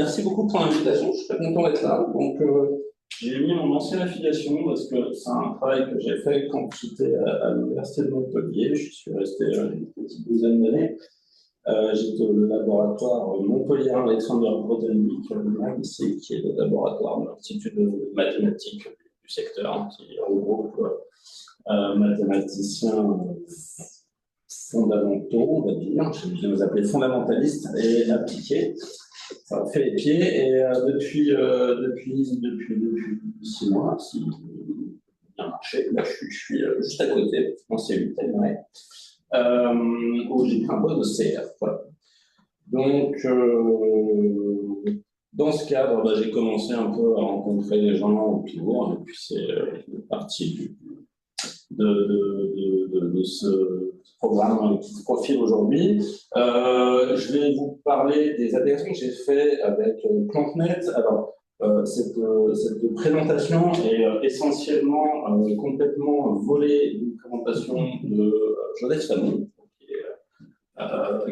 Merci beaucoup pour l'invitation, je suis très content d'être là. J'ai mis mon ancienne affiliation parce que c'est un travail que j'ai fait quand j'étais à l'université de Montpellier. Je suis resté une petite douzaine d'années. J'étais au laboratoire Montpellier Alexander Grothendieck, ici, qui est le laboratoire de l'Institut de mathématiques du secteur, qui regroupe mathématiciens fondamentaux, on va dire, je vais les appeler fondamentalistes et appliqués. Ça a fait les pieds et depuis 6 mois, si bien marché, là, je suis juste à côté, en C8, où j'ai pris un poste de CR. Voilà. Donc, dans ce cadre, j'ai commencé un peu à rencontrer des gens autour, et puis c'est partie de ce programme qui se profile aujourd'hui. Je vais vous parler des adhésions que j'ai fait avec PlantNet. Alors, cette présentation est essentiellement complètement volée d'une présentation de Joseph Fanon,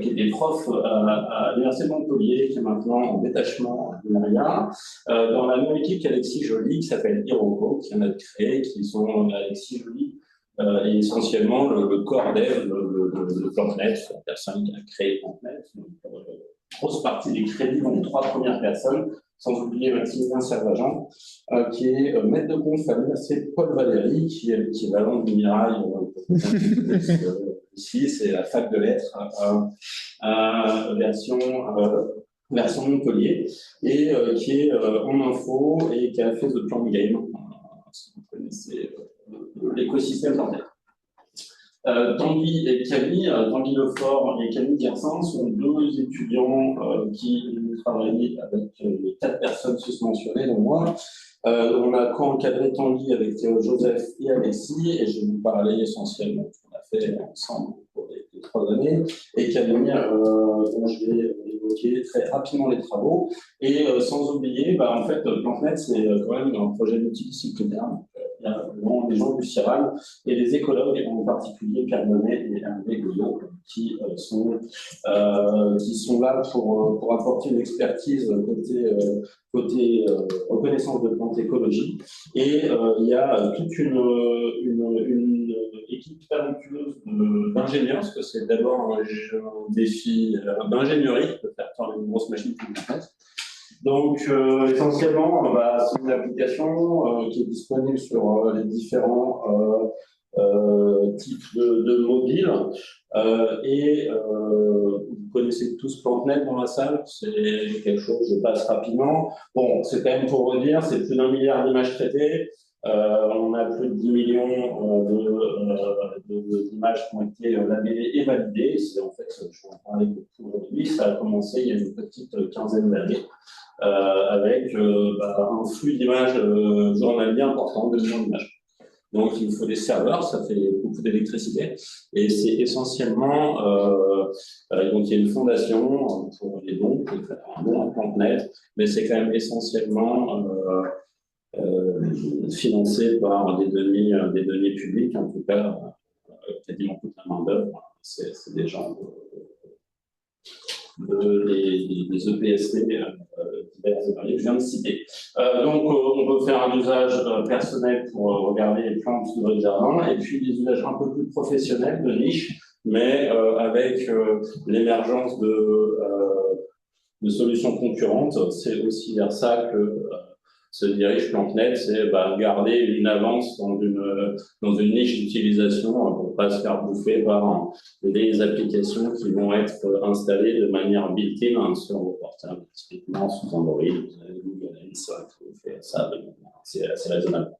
qui était prof à l'Université de Montpellier, qui est maintenant en détachement du MARIA, dans la même équipe qu'Alexis Joly, qui s'appelle Hiroko, qui en a créé, qui sont Alexis Joly, et essentiellement le corps dev de PlantNet, la personne qui a créé PlantNet. Grosse partie des crédits vont aux 3 premières personnes, sans oublier Maximilien Servagent, qui est maître de conf à l'université Paul Valéry, qui est l'équivalent du Mirail ici, c'est la fac de lettres version Montpellier, et qui est en info et qui a fait The Plant Game, si vous connaissez l'écosystème PlantNet. Tanguy et Camille, Tanguy Lefort et Camille Gersin sont 2 étudiants qui travaillent avec les 4 personnes susmentionnées, dont moi. On a co-encadré Tanguy avec Joseph et Alexis, et je vais vous parler essentiellement de ce qu'on a fait ensemble pour les 3 années, et Camille, dont je vais évoquer très rapidement les travaux, et sans oublier, en fait, PlantNet, c'est quand même un projet multidisciplinaire. Il y a vraiment des gens du CIRAL et des écologues, en particulier Pierre Bonnet et Hervé Goyot, qui sont là pour apporter une expertise côté reconnaissance de plantes écologie. Et il y a toute une équipe talentueuse d'ingénieurs, parce que c'est d'abord un défi d'ingénierie de faire tourner une grosse machine qui est. Donc, essentiellement, c'est une application qui est disponible sur les différents types de mobiles. Vous connaissez tous PlantNet dans la salle, c'est quelque chose, je passe rapidement. Bon, c'est quand même pour vous dire, c'est plus d'1 milliard d'images traitées. On a plus de 10 millions d'images qui ont été labellées et validées. C'est en fait, je vais en parler beaucoup aujourd'hui. Ça a commencé il y a une petite quinzaine d'années. Avec un flux d'images journalier important, 2 millions d'images. Donc, il faut des serveurs, ça fait beaucoup d'électricité, et c'est essentiellement, donc il y a une fondation pour les dons, pour faire un don à PlantNet, mais c'est quand même essentiellement financé par des deniers publics, en tout cas, quasiment toute la main-d'œuvre, c'est des gens des EPST divers et variés que je viens de citer. Donc, on peut faire un usage personnel pour regarder les plantes de votre jardin, et puis des usages un peu plus professionnels, de niche, mais avec l'émergence de solutions concurrentes. C'est aussi vers ça que se dirige PlantNet, c'est garder une avance dans une niche d'utilisation pour ne pas se faire bouffer par des applications qui vont être installées de manière built-in sur vos portables, typiquement sous Android. Vous avez Google Lens qui vous fait ça, c'est assez raisonnable.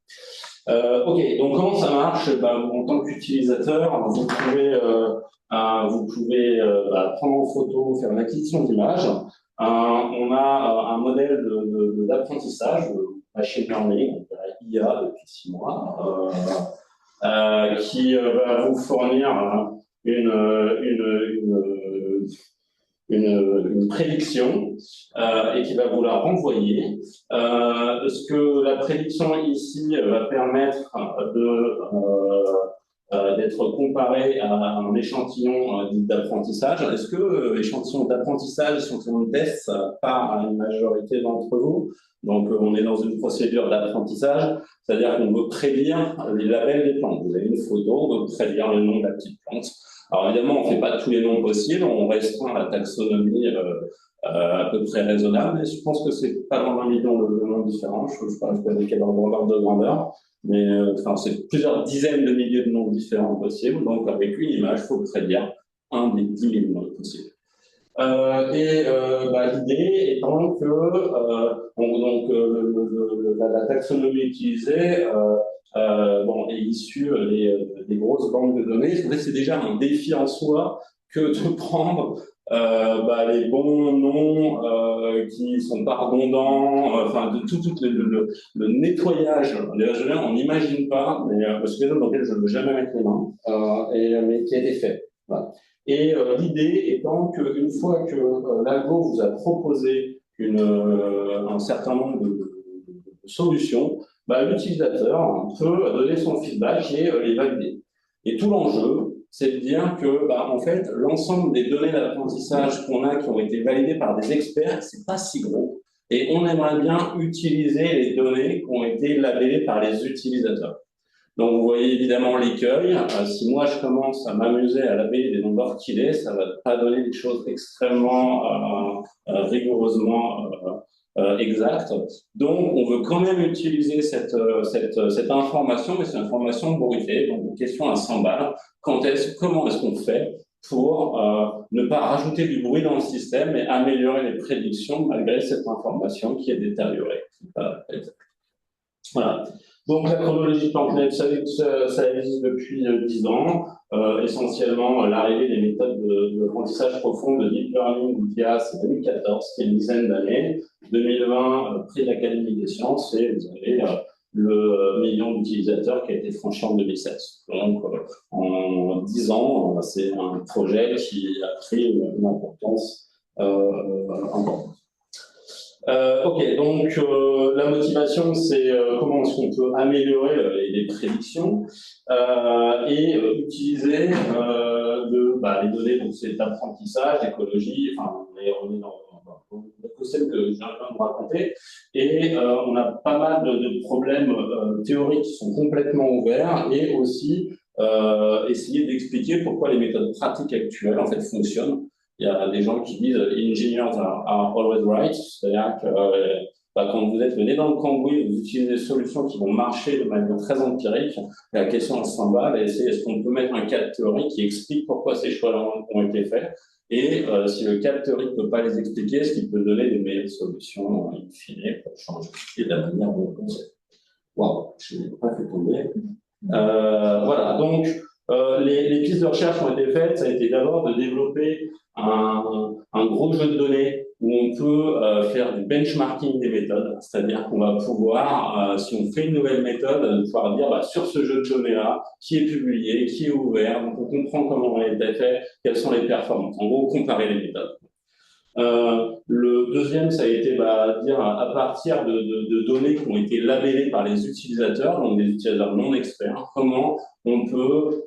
Ok, donc comment ça marche? En tant qu'utilisateur, vous pouvez prendre en photo, faire une acquisition d'images. On a un modèle d'apprentissage, machine learning, IA depuis 6 mois, qui va vous fournir une prédiction et qui va vous la renvoyer. Ce que la prédiction ici va permettre d'être comparé à un échantillon d'apprentissage. Est-ce que échantillons d'apprentissage, échantillons de test, ça part à une majorité d'entre vous? Donc, on est dans une procédure d'apprentissage, c'est-à-dire qu'on veut prédire les labels des plantes. Vous avez une photo, on veut prédire le nom de la petite plante. Alors, évidemment, on ne fait pas tous les noms possibles, on restreint la taxonomie à peu près raisonnable, mais je pense que c'est pas dans 1 million de noms différents, je ne sais pas quel ordre de grandeur, mais enfin, c'est plusieurs dizaines de milliers de noms différents possibles, donc avec une image, il faut prédire un des 10 000 noms possibles. L'idée étant que la taxonomie utilisée est issue des grosses banques de données. C'est déjà un défi en soi que de prendre les bons noms qui sont pas redondants, enfin de tout le nettoyage des bases de données, on n'imagine pas, mais parce que dans lequel je ne veux jamais mettre les mains, mais qui a été fait. Voilà. Et l'idée étant qu'une fois que l'algo vous a proposé un certain nombre de solutions, l'utilisateur peut donner son feedback et les valider. Et tout l'enjeu, c'est de dire que, en fait, l'ensemble des données d'apprentissage qu'on a qui ont été validées par des experts, c'est pas si gros. Et on aimerait bien utiliser les données qui ont été labellées par les utilisateurs. Donc, vous voyez évidemment l'écueil. Si moi, je commence à m'amuser à labeller des noms d'orchidées, ça va pas donner des choses extrêmement rigoureusement exactes. Donc, on veut quand même utiliser cette information, mais c'est une information bruitée. Donc, une question à 100 balles. Comment est-ce qu'on fait pour ne pas rajouter du bruit dans le système et améliorer les prédictions malgré cette information qui est détériorée. Voilà. Donc, la chronologie Plantnet, ça existe depuis 10 ans. Essentiellement, l'arrivée des méthodes d'apprentissage profond de Deep Learning d'IA, c'est 2014, c'est une dizaine d'années. 2020, prix de l'Académie des sciences, et vous avez le million d'utilisateurs qui a été franchi en 2016. Donc, en 10 ans, c'est un projet qui a pris une importance importante. Ok, donc la motivation, c'est comment est-ce qu'on peut améliorer les prédictions et utiliser les données, donc c'est d'apprentissage, d'écologie, enfin on est dans l'écosystème que je viens de vous raconter, et on a pas mal de problèmes théoriques qui sont complètement ouverts, et aussi essayer d'expliquer pourquoi les méthodes pratiques actuelles en fait fonctionnent. Il y a des gens qui disent engineers are always right, c'est-à-dire que quand vous êtes le nez dans le cambouis, vous utilisez des solutions qui vont marcher de manière très empirique. La question à 100 balles, c'est est-ce qu'on peut mettre un cadre théorique qui explique pourquoi ces choix ont été faits, et si le cadre théorique ne peut pas les expliquer, est-ce qu'il peut donner des meilleures solutions in fine pour changer la manière dont on sait. Wow, je n'ai pas fait tomber. Voilà, donc les pistes de recherche ont été faites. Ça a été d'abord de développer un gros jeu de données où on peut faire du benchmarking des méthodes, c'est-à-dire qu'on va pouvoir, si on fait une nouvelle méthode, pouvoir dire sur ce jeu de données-là, qui est publié, qui est ouvert, donc on comprend comment on a été fait, quelles sont les performances. En gros, comparer les méthodes. Le deuxième, ça a été dire à partir de données qui ont été labellées par les utilisateurs, donc des utilisateurs non experts, comment on peut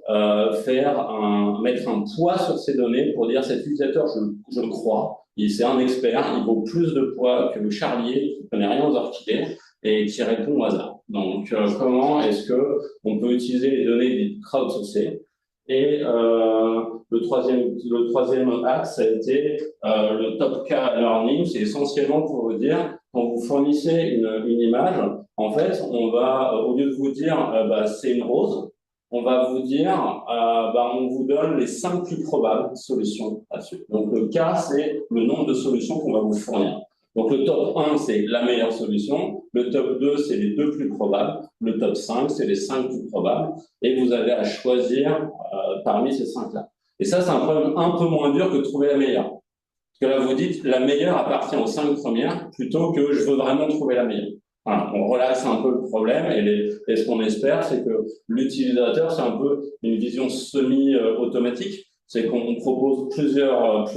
mettre un poids sur ces données pour dire cet utilisateur, je le crois, c'est un expert, il vaut plus de poids que le charlier qui ne connaît rien aux orchidées et qui répond au hasard. Donc, comment est-ce que on peut utiliser les données crowdsourcées? Et le troisième axe, ça a été le top K learning. C'est essentiellement pour vous dire, quand vous fournissez une image, en fait, on va, au lieu de vous dire c'est une rose, on va vous dire on vous donne les 5 plus probables solutions là-dessus. Donc le K, c'est le nombre de solutions qu'on va vous fournir. Donc le top 1, c'est la meilleure solution. Le top 2, c'est les 2 plus probables. Le top 5, c'est les 5 plus probables. Et vous avez à choisir parmi ces 5-là. Et ça, c'est un problème un peu moins dur que de trouver la meilleure. Parce que là, vous dites, la meilleure appartient aux 5 premières, plutôt que je veux vraiment trouver la meilleure. Voilà, on relaxe un peu le problème, et ce qu'on espère, c'est que l'utilisateur, c'est un peu une vision semi-automatique. C'est qu'on propose plusieurs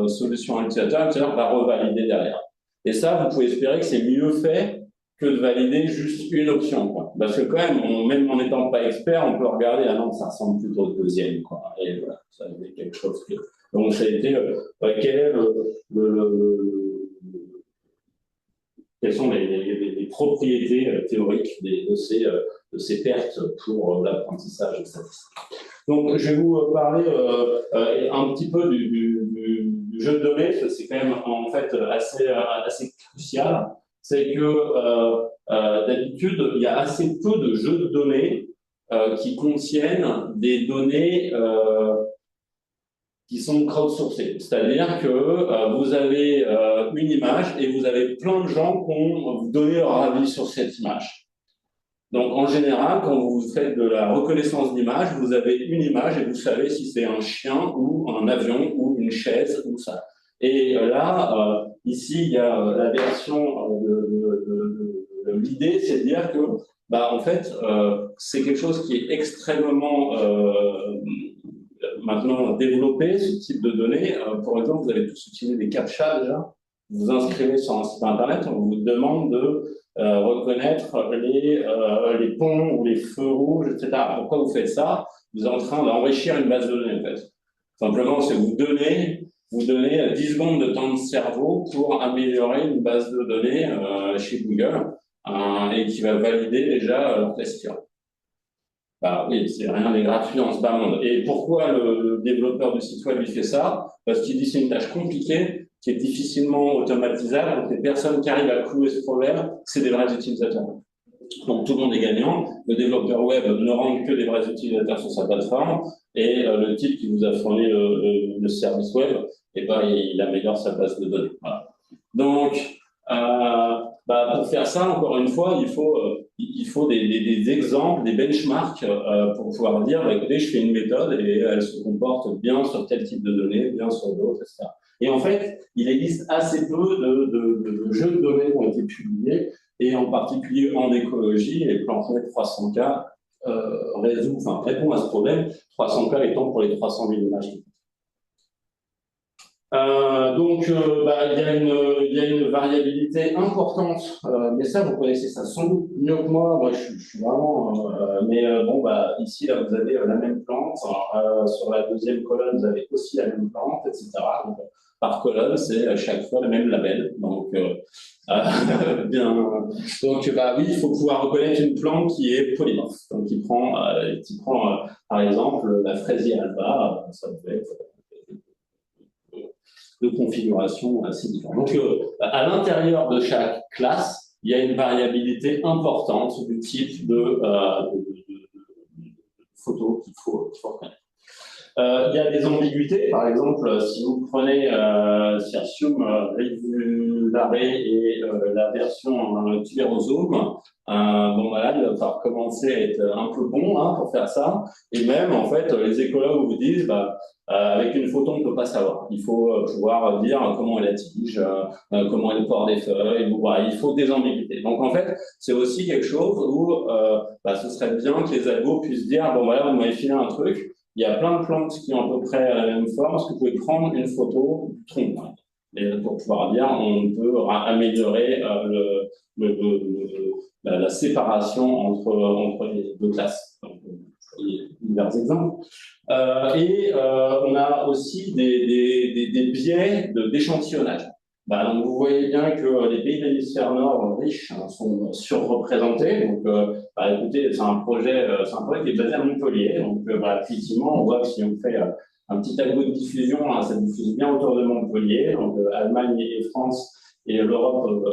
solutions à l'utilisateur, l'utilisateur va revalider derrière. Et ça, vous pouvez espérer que c'est mieux fait que de valider juste une option, quoi. Parce que quand même, même en n'étant pas expert, on peut regarder, ah non, ça ressemble plutôt au deuxième, quoi. Et voilà, ça a été quelque chose que... Donc, ça a été, quel est quelles sont les propriétés théoriques de ces pertes pour l'apprentissage statistique. Donc, je vais vous parler un petit peu du jeu de données, parce que c'est quand même en fait assez crucial. C'est que d'habitude, il y a assez peu de jeux de données qui contiennent des données qui sont crowdsourcées. C'est-à-dire que vous avez une image et vous avez plein de gens qui ont donné leur avis sur cette image. Donc, en général, quand vous faites de la reconnaissance d'image, vous avez une image et vous savez si c'est un chien ou un avion ou une chaise ou ça. Et là, ici, il y a la version de l'idée, c'est de dire que, bah, en fait, c'est quelque chose qui est extrêmement maintenant développé, ce type de données. Par exemple, vous avez tous utilisé des CAPTCHA déjà. Vous vous inscrivez sur un site internet, on vous demande de reconnaître les ponts ou les feux rouges, etc. Pourquoi vous faites ça? Vous êtes en train d'enrichir une base de données, en fait. Simplement, c'est vous donnez 10 secondes de temps de cerveau pour améliorer une base de données chez Google et qui va valider déjà leur question. Bah oui, c'est rien n'est gratuit en ce bas monde. Et pourquoi le développeur du site web il fait ça? Parce qu'il dit que c'est une tâche compliquée, qui est difficilement automatisable. Donc les personnes qui arrivent à clouer ce problème, c'est des vrais utilisateurs. Donc tout le monde est gagnant. Le développeur web ne rend que des vrais utilisateurs sur sa plateforme. Et le type qui vous a fourni le service web, eh ben, il améliore sa base de données. Voilà. Donc, pour faire ça, encore une fois, il faut des exemples, des benchmarks pour pouvoir dire, bah, écoutez, je fais une méthode et elle se comporte bien sur tel type de données, bien sur d'autres, etc. Et en fait, il existe assez peu de jeux de données qui ont été publiés, et en particulier en écologie, et PlanetNet 300K répond à ce problème, 300K étant pour les 300 000 images. Il y a une variabilité importante, mais ça, vous connaissez ça sans doute mieux que moi. Moi, je suis vraiment, ici, là, vous avez la même plante. Sur la deuxième colonne, vous avez aussi la même plante, etc. Donc, par colonne, c'est à chaque fois le même label. Donc, oui, il faut pouvoir reconnaître une plante qui est polymorphe. Donc, qui prend par exemple, la fraisier alba, ça peut être de configuration assez différente. Donc, à l'intérieur de chaque classe, il y a une variabilité importante du type de photos qu'il faut reconnaître. Il y a des ambiguïtés. Par exemple, si vous prenez Cirsium Rivulare et la version Tuberosome, là, il va falloir commencer à être un peu bon pour faire ça. Et même, en fait, les écologues vous disent, avec une photo, on ne peut pas savoir. Il faut pouvoir dire comment est la tige, comment est le port des feuilles. Voilà, il faut des ambiguïtés. Donc, en fait, c'est aussi quelque chose où ce serait bien que les algos puissent dire, bon voilà, vous m'avez filé un truc. Il y a plein de plantes qui ont à peu près la même forme. Est-ce que vous pouvez prendre une photo du tronc? Et pour pouvoir dire, on peut améliorer la séparation entre les deux classes. Donc, divers exemples. On a aussi des biais d'échantillonnage. Donc vous voyez bien que les pays de l'hémisphère nord riches sont surreprésentés. Donc, écoutez, c'est un projet qui est basé à Montpellier. Donc, effectivement, on voit que si on fait un petit tableau de diffusion, ça diffuse bien autour de Montpellier. Donc, Allemagne et France, et l'Europe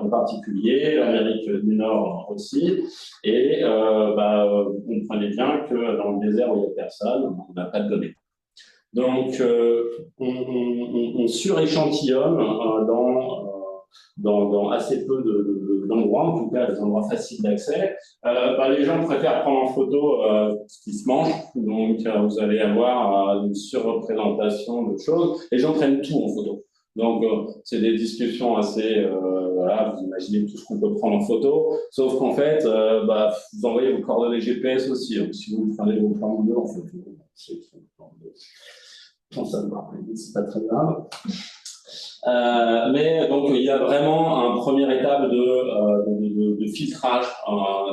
en particulier, l'Amérique du Nord aussi. Et vous comprenez bien que dans le désert où il n'y a personne, on n'a pas de données. Donc, on suréchantillonne dans assez peu d'endroits, en tout cas des endroits faciles d'accès. Les gens préfèrent prendre en photo ce qui se mange, donc vous allez avoir une surreprésentation de choses. Les gens prennent tout en photo. Donc, c'est des discussions assez, vous imaginez tout ce qu'on peut prendre en photo, sauf qu'en fait, vous envoyez vos coordonnées GPS aussi. Donc, si vous prenez vos plans de en photo, c'est pas très grave. Mais donc, il y a vraiment un première étape de filtrage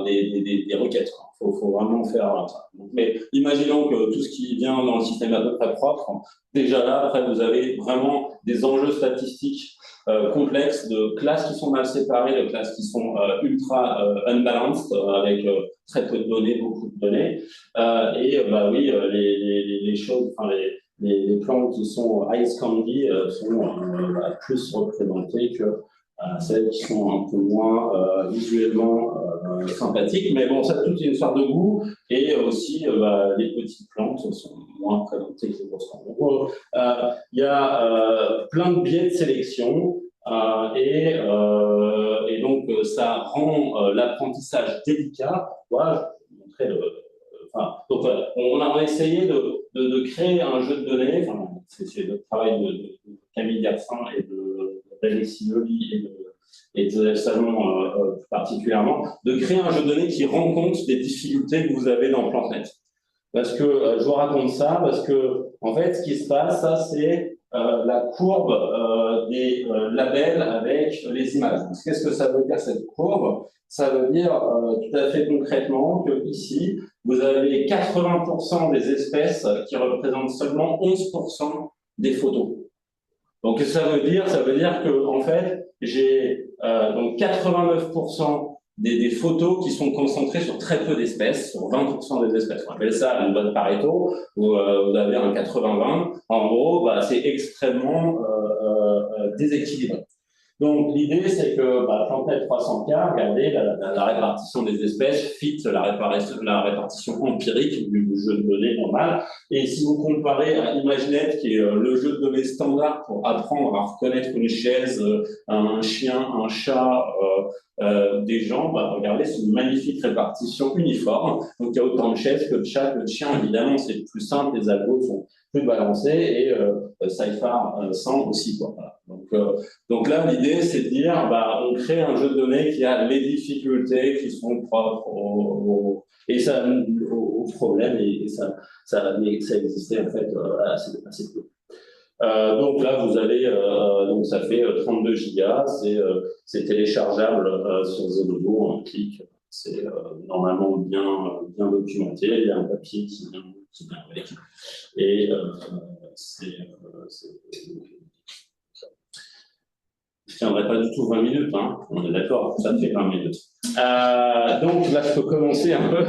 des requêtes. Il faut vraiment faire ça. Donc, mais imaginons que tout ce qui vient dans le système est à peu près propre. Déjà là, après, vous avez vraiment des enjeux statistiques complexes de classes qui sont mal séparées, de classes qui sont ultra unbalanced, avec très peu de données, beaucoup de données. Bah oui, les choses, enfin les plans qui sont high candy sont plus représentés que celles qui sont un peu moins visuellement sympathiques. Mais bon, ça, tout est une histoire de goût. Et aussi, les petites plantes sont moins présentées que les grosses plantes. Donc, il y a plein de biais de sélection. Et donc, ça rend l'apprentissage délicat. Voilà, je vais vous montrer donc, on a essayé de créer un jeu de données. Enfin, c'est le travail de Camille Garcin et de René Sivoli et de Joseph Salmon particulièrement, de créer un jeu de données qui rend compte des difficultés que vous avez dans PlantNet. Parce que je vous raconte ça, parce que en fait, ce qui se passe, ça c'est la courbe des labels avec les images. Qu'est-ce que ça veut dire cette courbe? Ça veut dire tout à fait concrètement que ici, vous avez 80% des espèces qui représentent seulement 11% des photos. Donc ça veut dire que en fait, j'ai donc 89% des photos qui sont concentrées sur très peu d'espèces, sur 20% des espèces. On appelle ça une bonne Pareto, où vous avez un 80-20. En gros, c'est extrêmement déséquilibré. Donc l'idée, c'est que PlantNet 300K, regardez, la répartition des espèces fit la répartition empirique du jeu de données normal. Et si vous comparez à ImageNet, qui est le jeu de données standard pour apprendre à reconnaître une chaise, un chien, un chat, des gens, regardez, c'est une magnifique répartition uniforme. Donc il y a autant de chaises que de chats, que de chiens. Évidemment, c'est plus simple, les algos sont plus balancés et Cyphar 100 aussi, quoi. Voilà. Donc là, l'idée, c'est de dire, on crée un jeu de données qui a les difficultés qui sont propres au problème, et ça existait en fait assez peu. Donc là, vous avez, donc ça fait 32 gigas, c'est téléchargeable sur Zenodo en clic. C'est normalement bien documenté. Il y a un papier qui vient avec. Et je ne tiendrai pas du tout 20 minutes, hein. On est d'accord, ça fait 20 minutes. Donc là, je peux commencer un peu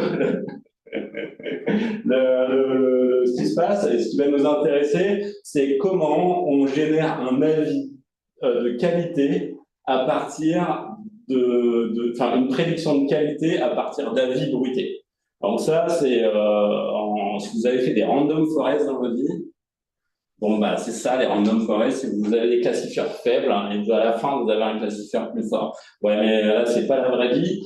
ce qui se passe, et ce qui va nous intéresser, c'est comment on génère un avis de qualité à partir une prédiction de qualité à partir d'avis bruités. Donc ça, c'est si vous avez fait des random forests dans votre vie, bon, c'est ça, les random forests, c'est que vous avez des classifieurs faibles, hein, et à la fin, vous avez un classifieur plus fort. Ouais, mais là, c'est pas la vraie vie.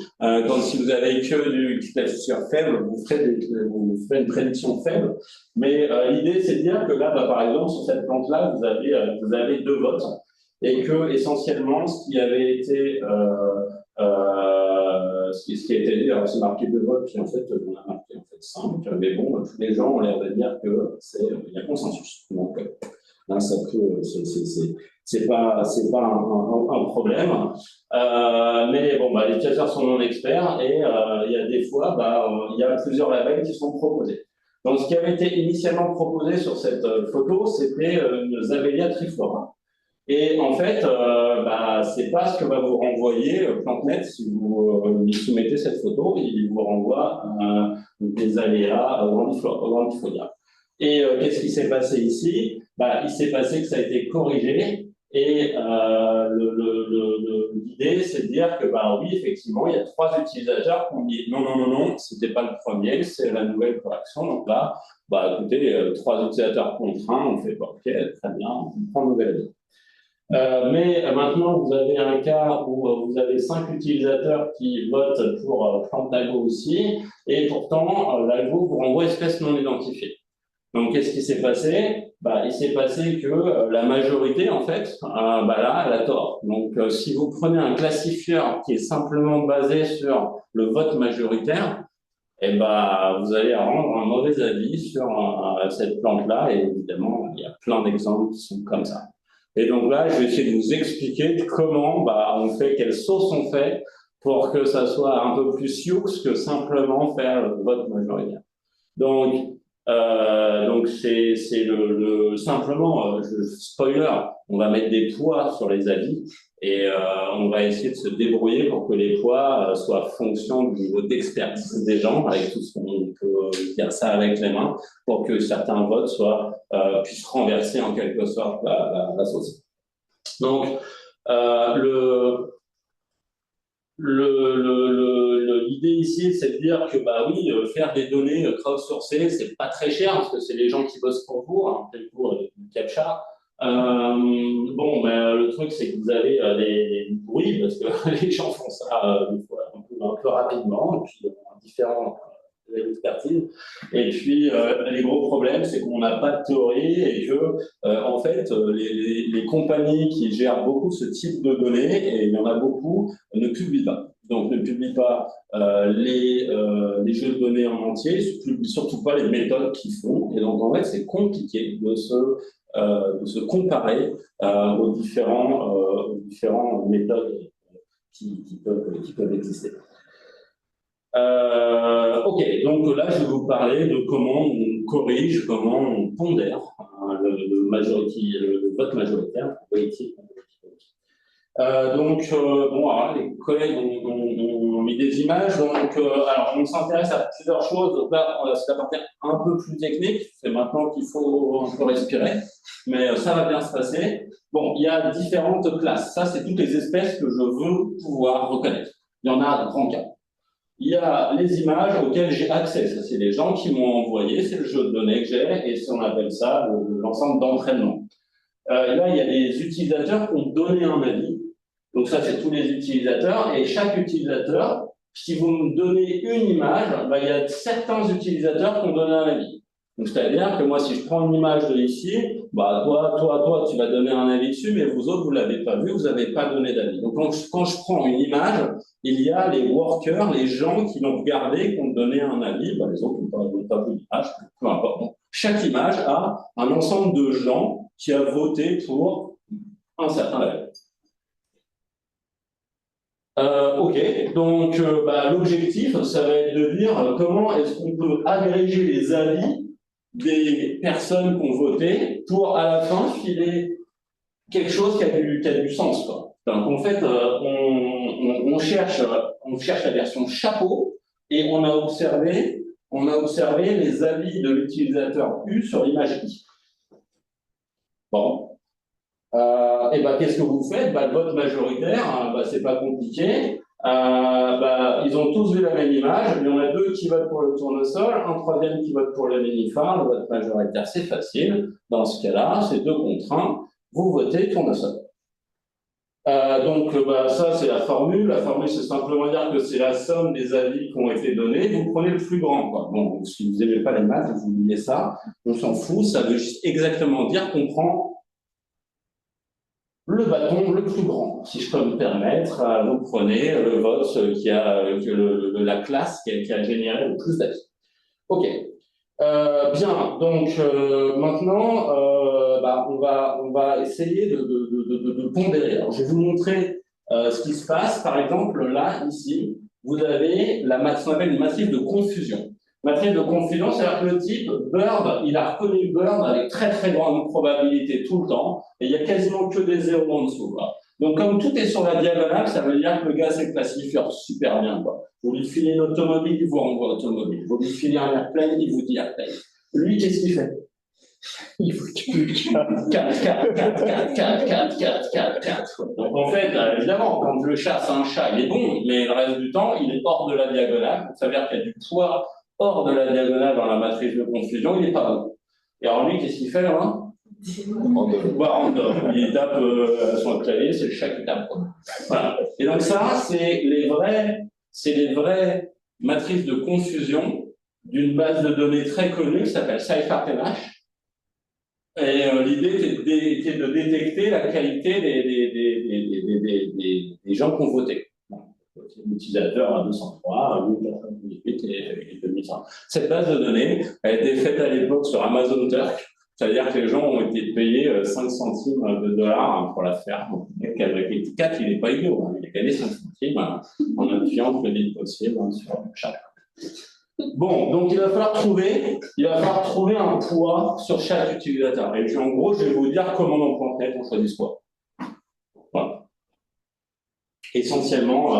Si vous avez que du classifieur faible, vous ferez une prédiction faible. Mais l'idée, c'est de dire que là, par exemple, sur cette plante-là, vous avez 2 votes, et que, essentiellement, ce qui avait été ce qui a été dit, alors c'est marqué 2 votes, puis en fait, on a marqué 5, mais bon, tous les gens ont l'air de dire qu'il y a consensus. Donc, là, ça peut, c'est pas un problème. Mais bon, les utilisateurs sont non experts, et il y a des fois, il y a plusieurs labels qui sont proposés. Donc, ce qui avait été initialement proposé sur cette photo, c'était une Zavelia triflora. Et en fait, c'est pas ce que va vous renvoyer PlantNet si vous lui soumettez cette photo. Il vous renvoie des aléas grandifolia. Et qu'est-ce qui s'est passé ici? Il s'est passé que ça a été corrigé. Et l'idée, c'est de dire que oui, effectivement, il y a 3 utilisateurs qui ont dit non, c'était pas le premier, c'est la nouvelle correction. Donc là, écoutez, 3 utilisateurs contre 1, on fait ok, très bien, on prend une nouvelle avis. Mais maintenant, vous avez un cas où vous avez 5 utilisateurs qui votent pour PlantAlgo aussi, et pourtant, l'algo vous renvoie espèce non identifiée. Donc, qu'est-ce qui s'est passé? Il s'est passé que la majorité, en fait, là, elle a tort. Donc, si vous prenez un classifieur qui est simplement basé sur le vote majoritaire, vous allez rendre un mauvais avis sur cette plante-là, et évidemment, il y a plein d'exemples qui sont comme ça. Et donc là, je vais essayer de vous expliquer comment on fait, quelle sauce on fait pour que ça soit un peu plus sioux que simplement faire le vote majoritaire. Donc c'est simplement, spoiler, on va mettre des poids sur les avis et on va essayer de se débrouiller pour que les poids soient fonction du niveau d'expertise des gens, avec tout ce qu'on peut dire ça avec les mains, pour que certains votes puissent renverser en quelque sorte la sauce. Donc l'idée ici, c'est de dire que oui, faire des données crowdsourcées, c'est pas très cher parce que c'est les gens qui bossent pour vous, hein, tel du CAPTCHA. Le truc, c'est que vous avez des bruits parce que les gens font ça des fois un peu rapidement, et puis différents expertise. Et puis, les gros problèmes, c'est qu'on n'a pas de théorie et que, en fait, les compagnies qui gèrent beaucoup ce type de données, et il y en a beaucoup, ne publient pas. Donc, ne publient pas les jeux de données en entier, ne publient surtout pas les méthodes qu'ils font. Et donc, en fait, c'est compliqué de se comparer aux différentes méthodes qui peuvent exister. Ok, donc là, je vais vous parler de comment on corrige, comment on pondère le vote majoritaire. Alors, les collègues ont mis des images. Alors, on s'intéresse à plusieurs choses. Donc là, c'est la partie un peu plus technique. C'est maintenant qu'il faut un peu respirer, mais ça va bien se passer. Bon, il y a différentes classes. Ça, c'est toutes les espèces que je veux pouvoir reconnaître. Il y en a grand cas. Il y a les images auxquelles j'ai accès. Ça, c'est les gens qui m'ont envoyé, c'est le jeu de données que j'ai, et on appelle ça l'ensemble d'entraînement. Là, il y a des utilisateurs qui ont donné un avis. Donc ça, c'est tous les utilisateurs. Et chaque utilisateur, si vous me donnez une image, il y a certains utilisateurs qui ont donné un avis. Donc, c'est-à-dire que moi, si je prends une image de ici, toi, tu vas donner un avis dessus, mais vous autres, vous l'avez pas vu, vous n'avez pas donné d'avis. Donc, quand je prends une image, il y a les workers, les gens qui l'ont regardé, qui ont donné un avis. Les autres n'ont pas vu l'image, peu importe. Donc, chaque image a un ensemble de gens qui a voté pour un certain avis. Ok, donc l'objectif, ça va être de dire comment est-ce qu'on peut agréger les avis des personnes qui ont voté pour à la fin filer quelque chose qui a du sens, quoi. Donc en fait, on cherche la version chapeau et on a observé les avis de l'utilisateur U sur l'image I. Bon. Qu'est-ce que vous faites? Le vote majoritaire, c'est pas compliqué. Ils ont tous vu la même image. Il y en a deux qui votent pour le tournesol, un troisième qui vote pour le nénuphar. Le vote majoritaire, c'est facile. Dans ce cas-là, c'est 2 contre 1. Vous votez tournesol. Ça, c'est la formule. La formule, c'est simplement dire que c'est la somme des avis qui ont été donnés. Vous prenez le plus grand, quoi. Bon, si vous n'aimez pas les maths, vous oubliez ça. On s'en fout. Ça veut juste exactement dire qu'on prend le bâton le plus grand, si je peux me permettre. Vous prenez le vote la classe qui a généré le plus d'avis. Ok. Bien. Donc maintenant, on va essayer de pondérer. Alors, je vais vous montrer ce qui se passe. Par exemple, là, ici, vous avez ce qu'on appelle une matrice de confusion. Matrice de confusion, c'est-à-dire que le type Bird, il a reconnu Bird avec très très grande probabilité tout le temps, et il y a quasiment que des zéros en dessous. Là. Donc comme tout est sur la diagonale, ça veut dire que le gars s'est classifié super bien. Quoi. Vous lui filez une automobile, il vous renvoie automobile. Vous lui filez un airplane, il vous dit airplane. Lui, qu'est-ce qu'il fait? Il faut qu'il 4. Donc en fait, évidemment, quand je chasse un chat, il est bon, mais le reste du temps, il est hors de la diagonale. Ça veut dire qu'il y a du poids hors de la diagonale dans la matrice de confusion, il n'est pas bon. Et alors lui, qu'est-ce qu'il fait là? Il tape son clavier, c'est le chat qui tape. Voilà. Et donc ça, c'est les vraies matrices de confusion d'une base de données très connue qui s'appelle Cypher-TMH. Et l'idée était de détecter la qualité des gens qui ont voté. L'utilisateur à 203, 1098 et 2100. Cette base de données a été faite à l'époque sur Amazon Turk. C'est-à-dire que les gens ont été payés 5 centimes de dollars pour la faire. Donc, le mec avec les 4, il n'est pas idiot. Hein. Il a gagné 5 centimes en appuyant le plus vite possible sur chaque. Bon, donc il va falloir trouver un poids sur chaque utilisateur. Et puis en gros, je vais vous dire comment dans PlanetNet on choisit ce poids. Voilà. Essentiellement,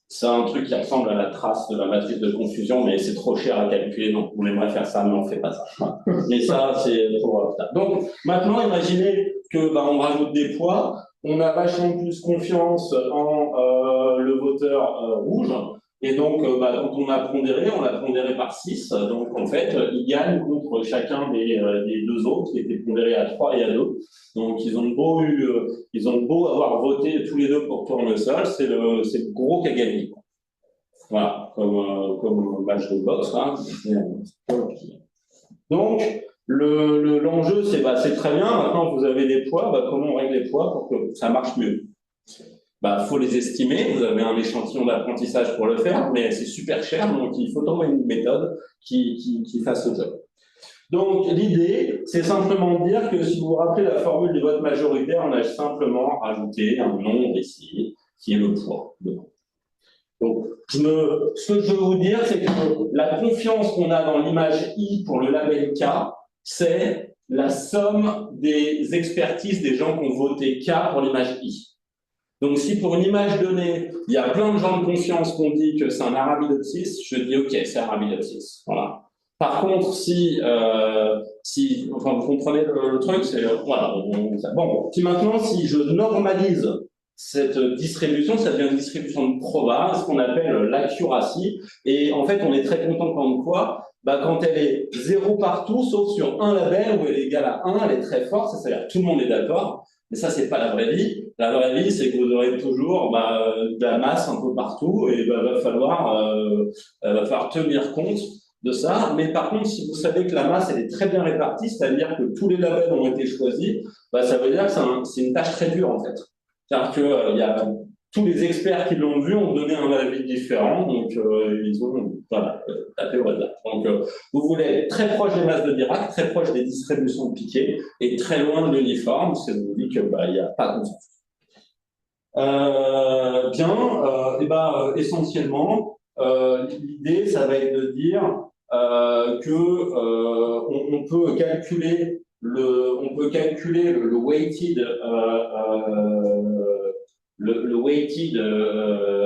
c'est un truc qui ressemble à la trace de la matrice de confusion, mais c'est trop cher à calculer, donc on aimerait faire ça, mais on ne fait pas ça. Mais ça, c'est pour ça. Donc maintenant, imaginez que on rajoute des poids, on a vachement plus confiance en le voteur rouge. Et donc, quand on l'a pondéré par 6. Donc, en fait, il gagne contre chacun des deux autres qui étaient pondérés à 3 et à 2. Donc, ils ont beau avoir voté tous les deux pour tournesol, c'est le gros qui a gagné. Quoi. Voilà, comme match de boxe. Hein. Donc, l'enjeu, c'est très bien. Maintenant, vous avez des poids. Comment on règle les poids pour que ça marche mieux? Faut les estimer, vous avez un échantillon d'apprentissage pour le faire, mais c'est super cher, donc il faut trouver une méthode qui fasse le job. Donc l'idée, c'est simplement de dire que si vous vous rappelez la formule du vote majoritaire, on a simplement rajouté un nombre ici, qui est le poids. Donc, ce que je veux vous dire, c'est que la confiance qu'on a dans l'image I pour le label K, c'est la somme des expertises des gens qui ont voté K pour l'image I. Donc, si pour une image donnée, il y a plein de gens de confiance qui ont dit que c'est un Arabidopsis, je dis OK, c'est Arabidopsis. Voilà. Par contre, si vous comprenez le truc, c'est voilà. Bon, maintenant, si je normalise cette distribution, ça devient une distribution de proba, ce qu'on appelle l'accuracy. Et en fait, on est très content quand quoi quand elle est 0 partout, sauf sur un label où elle est égale à 1, elle est très forte, c'est-à-dire que tout le monde est d'accord. Mais ça, c'est pas la vraie vie. La vraie vie, c'est que vous aurez toujours de la masse un peu partout et va falloir tenir compte de ça. Mais par contre, si vous savez que la masse, elle est très bien répartie, c'est-à-dire que tous les labels ont été choisis, ça veut dire que c'est une tâche très dure, en fait. C'est-à-dire que il y a tous les experts qui l'ont vu ont donné un avis différent, donc ils ont tapé au hasard. Donc vous voulez être très proche des masses de Dirac, très proche des distributions de Piquet, et très loin de l'uniforme, ce qui vous dit que il n'y a pas de consensus. Essentiellement, l'idée, ça va être de dire on peut calculer le weighted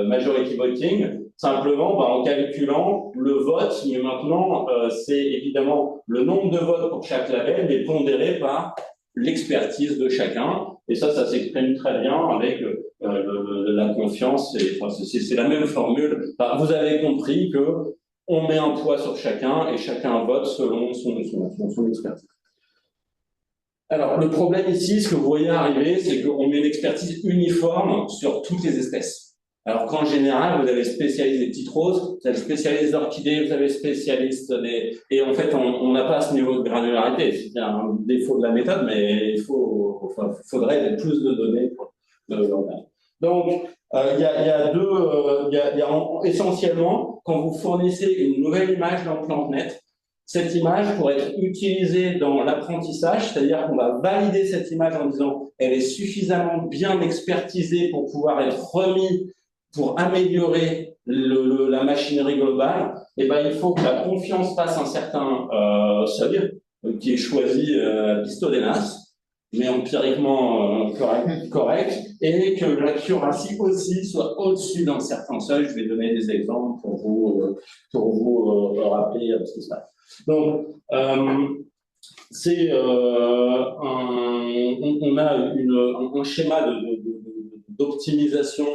majority voting simplement en calculant le vote, mais maintenant c'est évidemment le nombre de votes pour chaque label, mais pondéré par l'expertise de chacun, et ça s'exprime très bien avec la confiance, c'est la même formule. Vous avez compris que on met un poids sur chacun et chacun vote selon son expertise. Alors, le problème ici, ce que vous voyez arriver, c'est qu'on met une expertise uniforme sur toutes les espèces. Alors qu'en général, vous avez spécialiste des petites roses, vous avez spécialiste d'orchidées, vous avez spécialiste des... Et en fait, on n'a pas ce niveau de granularité. C'est un défaut de la méthode, mais faudrait plus de données pour le langage. Donc, essentiellement, quand vous fournissez une nouvelle image dans PlanetNet, cette image pourrait être utilisée dans l'apprentissage, c'est-à-dire qu'on va valider cette image en disant elle est suffisamment bien expertisée pour pouvoir être remise pour améliorer la machinerie globale. Et il faut que la confiance passe un certain seuil qui est choisi à Pistodenas, mais empiriquement correct, et que l'accuracy aussi soit au-dessus d'un certain seuil. Je vais donner des exemples pour vous rappeler ce qui se passe. Donc, on a un schéma d'optimisation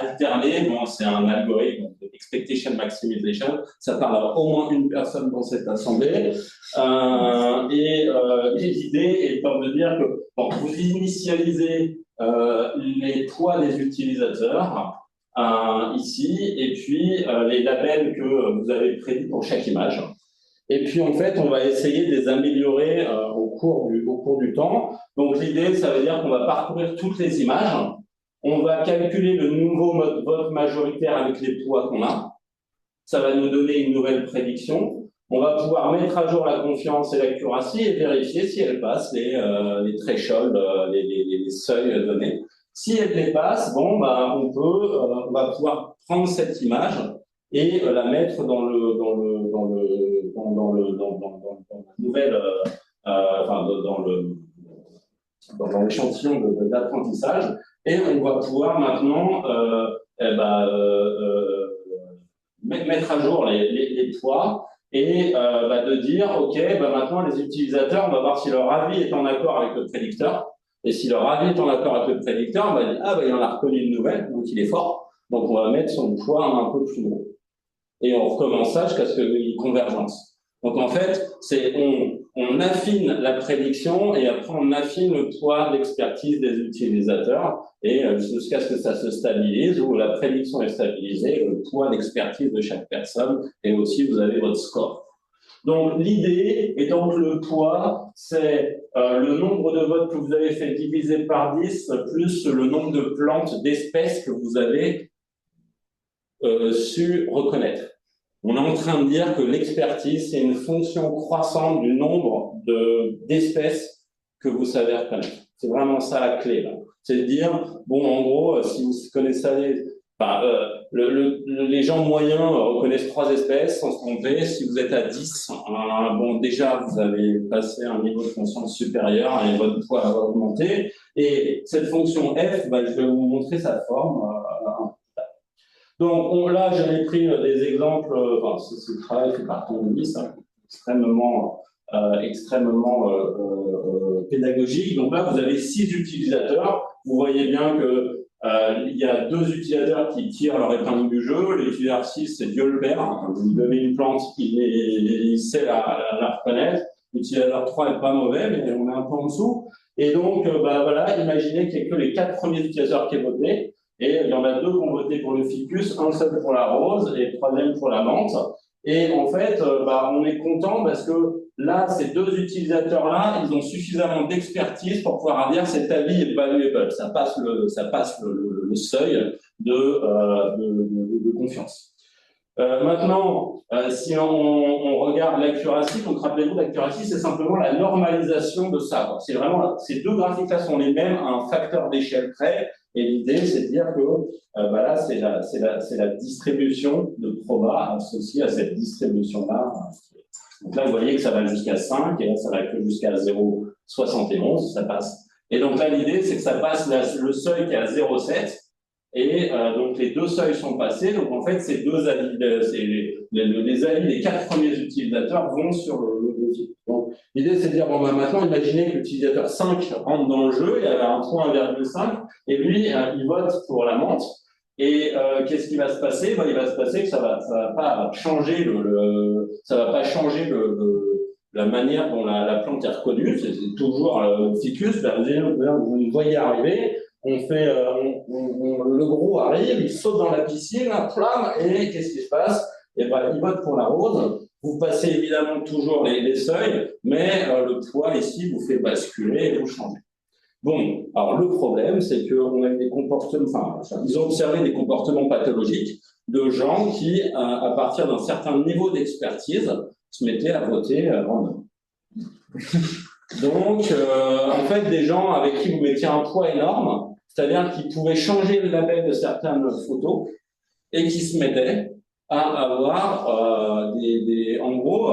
alterné. Bon, c'est un algorithme d'expectation maximization. Ça parle à au moins une personne dans cette assemblée. Et l'idée est de dire que vous initialisez les poids des utilisateurs ici, et puis les labels que vous avez prédits pour chaque image. Et puis, en fait, on va essayer de les améliorer au cours du temps. Donc, l'idée, ça veut dire qu'on va parcourir toutes les images. On va calculer le nouveau mode vote majoritaire avec les poids qu'on a. Ça va nous donner une nouvelle prédiction. on va pouvoir mettre à jour la confiance et l'accuracy et vérifier si elle passe les thresholds, les seuils donnés. Si elle dépasse, bon, bah, on va pouvoir prendre cette image et la mettre dans la nouvelle, enfin, dans l'échantillon d'apprentissage, et on va pouvoir maintenant mettre à jour les poids et de dire, OK, maintenant les utilisateurs, on va voir si leur avis est en accord avec le prédicteur. Et si leur avis est en accord avec le prédicteur, on va dire, il en a reconnu une nouvelle, donc il est fort. Donc on va mettre son poids un peu plus gros. Et on recommence ça jusqu'à ce qu'il y ait une convergence. Donc en fait, on affine la prédiction et après on affine le poids d'expertise des utilisateurs et jusqu'à ce que ça se stabilise, où la prédiction est stabilisée, le poids d'expertise de chaque personne, et aussi vous avez votre score. Donc l'idée, et donc le poids, c'est le nombre de votes que vous avez fait divisé par 10 plus le nombre de plantes, d'espèces que vous avez su reconnaître. On est en train de dire que l'expertise, c'est une fonction croissante du nombre d'espèces que vous savez reconnaître. C'est vraiment ça la clé, là. C'est de dire, bon, en gros, si vous connaissez les gens moyens reconnaissent 3 espèces sans se tromper. Si vous êtes à 10, bon, déjà, vous avez passé un niveau de conscience supérieur et votre poids va augmenter. Et cette fonction F, je vais vous montrer sa forme. Donc là, j'en ai pris des exemples, c'est le travail fait par Tom Lewis, extrêmement pédagogique. Donc là, vous avez 6 utilisateurs. Vous voyez bien que il y a 2 utilisateurs qui tirent leur épingle du jeu. L'utilisateur 6, c'est Dieu le Père. Vous lui donnez une plante, il sait la reconnaître. L'utilisateur 3 est pas mauvais, mais on est un peu en dessous. Et donc, voilà, imaginez qu'il n'y a que les 4 premiers utilisateurs qui aient voté. Et il y en a 2 qui ont voté pour le ficus, un seul pour la rose et le 3e pour la menthe. Et en fait, on est content parce que là, ces 2 utilisateurs-là, ils ont suffisamment d'expertise pour pouvoir dire cet avis est valuable. Ça passe le seuil de confiance. Maintenant, si on regarde l'accuracy, donc rappelez-vous, l'accuracy, c'est simplement la normalisation de ça. C'est vraiment, ces 2 graphiques-là sont les mêmes à un facteur d'échelle près. Et l'idée, c'est de dire que là, c'est la distribution de proba associée à cette distribution-là. Donc là, vous voyez que ça va jusqu'à 5, et là, ça va que jusqu'à 0,71, ça passe. Et donc là, l'idée, c'est que ça passe le seuil qui est à 0,7, et donc les 2 seuils sont passés. Donc en fait, ces 2 avis, les avis des 4 premiers utilisateurs vont sur le fil. Donc l'idée, c'est de dire, bon, maintenant, imaginez que l'utilisateur 5 rentre dans le jeu, il a un point 1,5, et lui, il vote pour la menthe. Et qu'est-ce qui va se passer? Il va se passer que ça va pas changer la manière dont la plante est reconnue. C'est toujours le ficus. Vous le voyez arriver. Le gros arrive, il saute dans la piscine, plam, et qu'est-ce qui se passe? Il vote pour la rose. Vous passez évidemment toujours les seuils, mais le poids ici vous fait basculer et vous changez. Bon, alors le problème, c'est qu'on a des comportements, ils ont observé des comportements pathologiques de gens qui, à partir d'un certain niveau d'expertise, se mettaient à voter random. Donc, en fait, des gens avec qui vous mettiez un poids énorme, c'est-à-dire qui pouvaient changer le label de certaines photos et qui se mettaient à avoir en gros,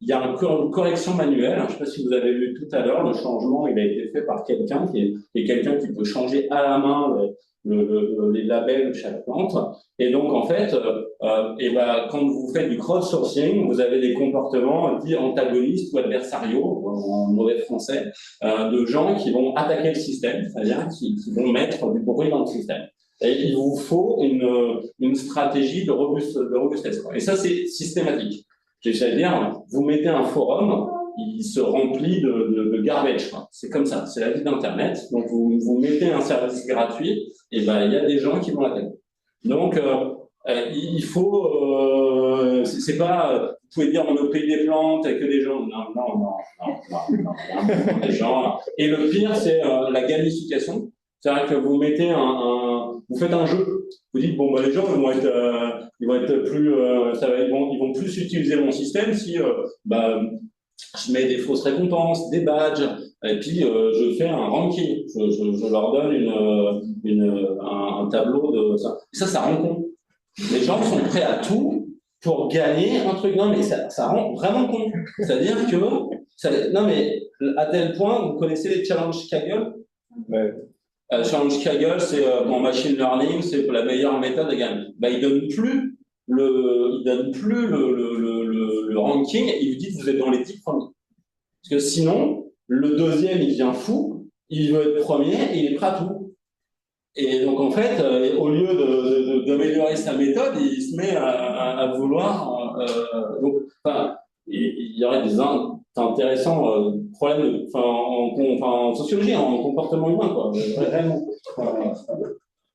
il y a une correction manuelle. Je ne sais pas si vous avez vu tout à l'heure, le changement, il a été fait par quelqu'un qui est quelqu'un qui peut changer à la main les labels de chaque plante. Et donc, en fait, quand vous faites du crowdsourcing, vous avez des comportements dits antagonistes ou adversariaux, en mauvais français, de gens qui vont attaquer le système, c'est-à-dire qui vont mettre du bruit dans le système. Et il vous faut une stratégie de robustesse. Et ça, c'est systématique. C'est-à-dire, vous mettez un forum, il se remplit de garbage. C'est comme ça, c'est la vie d'Internet. Donc, vous mettez un service gratuit, et il y a des gens qui vont l'attaquer. Donc, il faut, c'est pas, vous pouvez dire on est au pays des plantes et que des gens, non, des gens. Et le pire, c'est la gamification. C'est-à-dire que vous mettez un vous faites un jeu. Vous dites, bon, bah, les gens ils vont être plus, ils vont plus utiliser mon système si je mets des fausses récompenses, des badges, et puis je fais un ranking. Je leur donne un tableau de ça. Et ça rend con. Les gens sont prêts à tout pour gagner un truc. Non, mais ça rend vraiment con. C'est-à-dire que, non, mais à tel point, vous connaissez les challenges Kaggle? Ouais. Challenge Kaggle, c'est en machine learning, c'est la meilleure méthode à gagner. Il donne plus le ranking, il vous dit que vous êtes dans les 10 premiers. Parce que sinon, le deuxième, il devient fou, il veut être premier et il est prêt à tout. Et donc, en fait, au lieu d'améliorer sa méthode, il se met à vouloir. Il y aurait des intéressants problèmes en sociologie, en comportement humain, quoi, réellement.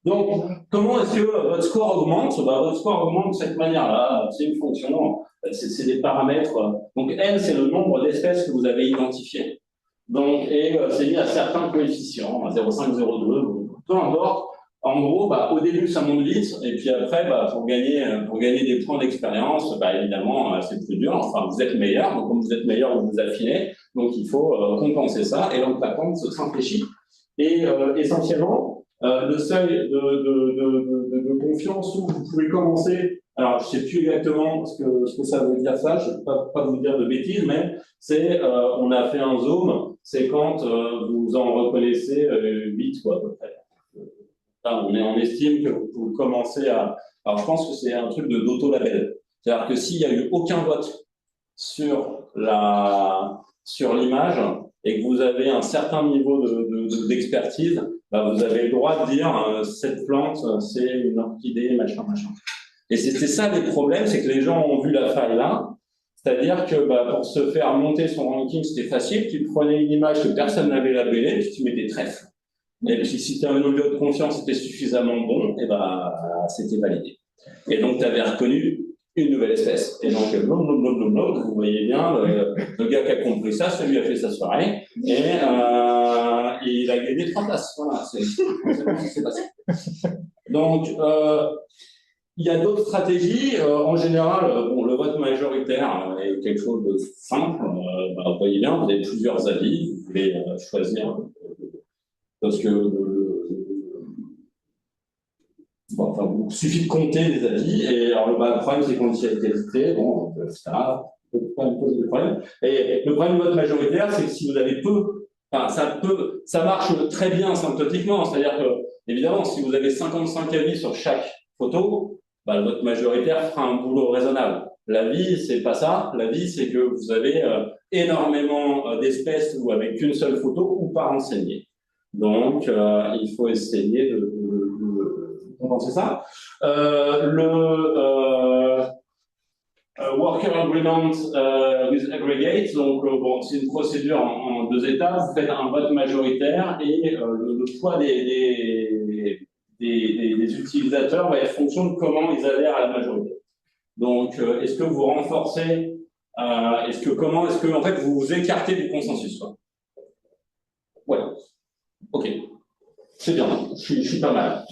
Donc, comment est-ce que votre score augmente? Votre score augmente de cette manière-là. C'est une fonction, c'est des paramètres. Donc, n, c'est le nombre d'espèces que vous avez identifiées. Donc, et c'est mis à certains coefficients, à 0,5, 0,2, peu importe. En gros, au début, ça monte vite, et puis après, pour gagner des points d'expérience, évidemment, c'est plus dur. Enfin, vous êtes meilleur, donc comme vous êtes meilleur, vous vous affinez, donc il faut compenser ça, et donc la pente se simplifie. Et essentiellement, le seuil de confiance où vous pouvez commencer, alors je ne sais plus exactement ce que ça veut dire ça, je ne vais pas vous dire de bêtises, mais c'est, on a fait un zoom, c'est quand vous en reconnaissez 8, quoi, à peu près. On estime que vous commencez à... Alors, je pense que c'est un truc d'auto-label. C'est-à-dire que s'il n'y a eu aucun vote sur l'image et que vous avez un certain niveau d'expertise, vous avez le droit de dire cette plante, c'est une orchidée, machin. Et c'est ça les problèmes, c'est que les gens ont vu la faille là. C'est-à-dire que pour se faire monter son ranking, c'était facile. Tu prenais une image que personne n'avait labellée, puis tu mettais trèfle. Et puis, si tu as un niveau de confiance était suffisamment bon, c'était validé. Et donc, tu avais reconnu une nouvelle espèce. Et donc, vous voyez bien, le gars qui a compris ça, celui a fait sa soirée, et il a gagné 3 places. Voilà, c'est ce qui s'est passé. Donc, il y a d'autres stratégies. En général, le vote majoritaire est quelque chose de simple. Vous voyez bien, vous avez plusieurs avis, vous pouvez choisir. Parce que il suffit de compter les avis, et alors le problème c'est qu'on dit égalité, ça peut pas me poser de problème. Et le problème de vote majoritaire, c'est que si vous avez peu, ça marche très bien symptotiquement, c'est-à-dire que, évidemment, si vous avez 55 avis sur chaque photo, le vote majoritaire fera un boulot raisonnable. La vie, c'est pas ça. La vie, c'est que vous avez énormément d'espèces ou avec qu'une seule photo ou pas renseignées. Donc, il faut essayer de compenser ça. Worker Agreement with Aggregate, donc c'est une procédure en 2 étapes. Vous faites un vote majoritaire et le poids des utilisateurs va être fonction de comment ils adhèrent à la majorité. Donc, est-ce que vous renforcez, est-ce que en fait vous vous écartez du consensus, quoi. Ouais. Ok, c'est bien, je suis pas mal.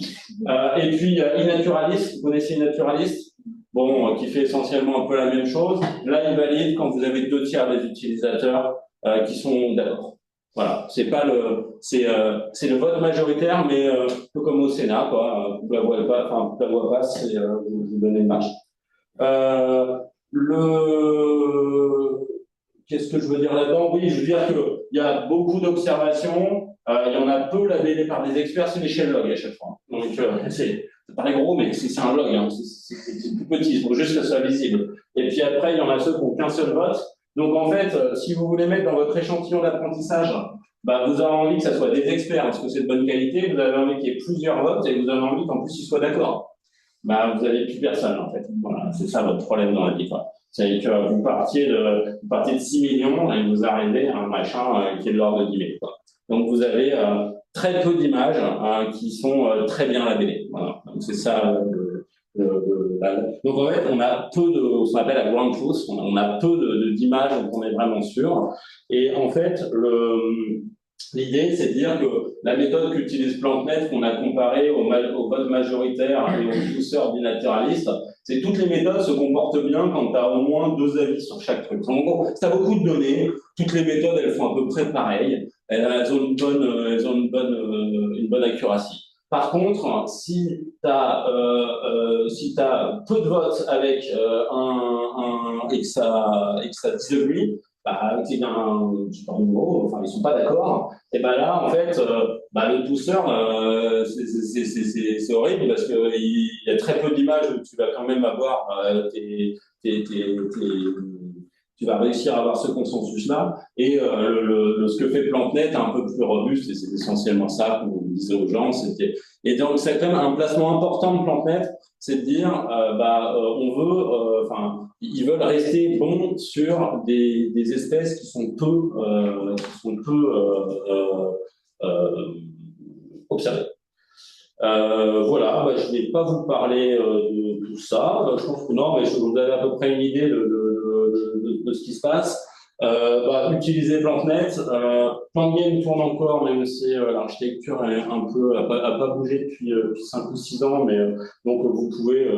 Et puis, Inaturalist, vous connaissez Inaturalist? Bon, qui fait essentiellement un peu la même chose. Là, il valide quand vous avez 2/3 des utilisateurs qui sont d'accord. Voilà, c'est le vote majoritaire, mais un peu comme au Sénat, quoi. Vous la voyez pas, vous la voyez pas, c'est vous donnez une marge. Qu'est-ce que je veux dire là-dedans? Oui, je veux dire qu'il y a beaucoup d'observations. Il y en a peu labellés par des experts, c'est des shell logs à chaque fois. Donc, c'est paraît gros, mais c'est un log, hein. C'est tout petit, il faut juste que ça soit visible. Et puis après, il y en a ceux qui n'ont qu'un seul vote. Donc, en fait, si vous voulez mettre dans votre échantillon d'apprentissage, vous avez envie que ça soit des experts, parce que c'est de bonne qualité, vous avez envie qu'il y ait plusieurs votes, et vous avez envie qu'en plus ils soient d'accord. Vous n'avez plus personne, en fait. Voilà, c'est ça votre problème dans la vie, quoi. C'est que vous partiez de 6 millions et vous arrivez à un machin qui est de l'ordre de 10 000, quoi. Donc, vous avez très peu d'images qui sont très bien labellées. Voilà. Donc, c'est ça. Donc, en fait, on a peu de ce qu'on appelle la ground truth. On a peu d'images dont on est vraiment sûr. Et en fait, L'idée, c'est de dire que la méthode qu'utilise PlantNet, qu'on a comparée au vote majoritaire et au pousseur bilatéraliste, c'est que toutes les méthodes se comportent bien quand tu as au moins 2 avis sur chaque truc. En gros, tu as beaucoup de données, toutes les méthodes, elles font à peu près pareil, elles ont une bonne accuracy. Par contre, si tu as, peu de votes avec et que ça disagree, bah, c'est je sais pas, enfin, ils sont pas d'accord, et ben là, en fait, le pousseur, c'est horrible parce que il y a très peu d'images où tu vas quand même avoir tu vas réussir à avoir ce consensus-là. Et ce que fait PlantNet est un peu plus robuste, et c'est essentiellement ça qu'on disait aux gens. Et donc, c'est quand même un placement important de PlantNet, c'est de dire, on veut, ils veulent rester bons sur des espèces qui sont peu observées. Voilà, je ne vais pas vous parler de tout ça. Je pense que non, mais vous avez à peu près une idée de ce qui se passe. Utiliser PlantNet. PlantGame tourne encore, même si l'architecture est un peu a pas bougé depuis 5 ou 6 ans, mais donc vous pouvez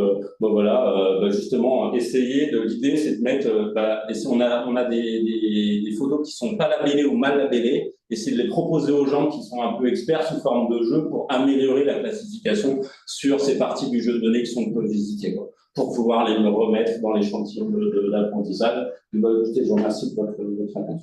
justement essayer. L'idée, c'est de mettre on a des photos qui sont pas labellées ou mal labellées, essayer de les proposer aux gens qui sont un peu experts sous forme de jeu pour améliorer la classification sur ces parties du jeu de données qui sont peu visitées, quoi, pour pouvoir les remettre dans l'échantillon d'apprentissage. Écoutez, je vous remercie de votre attention.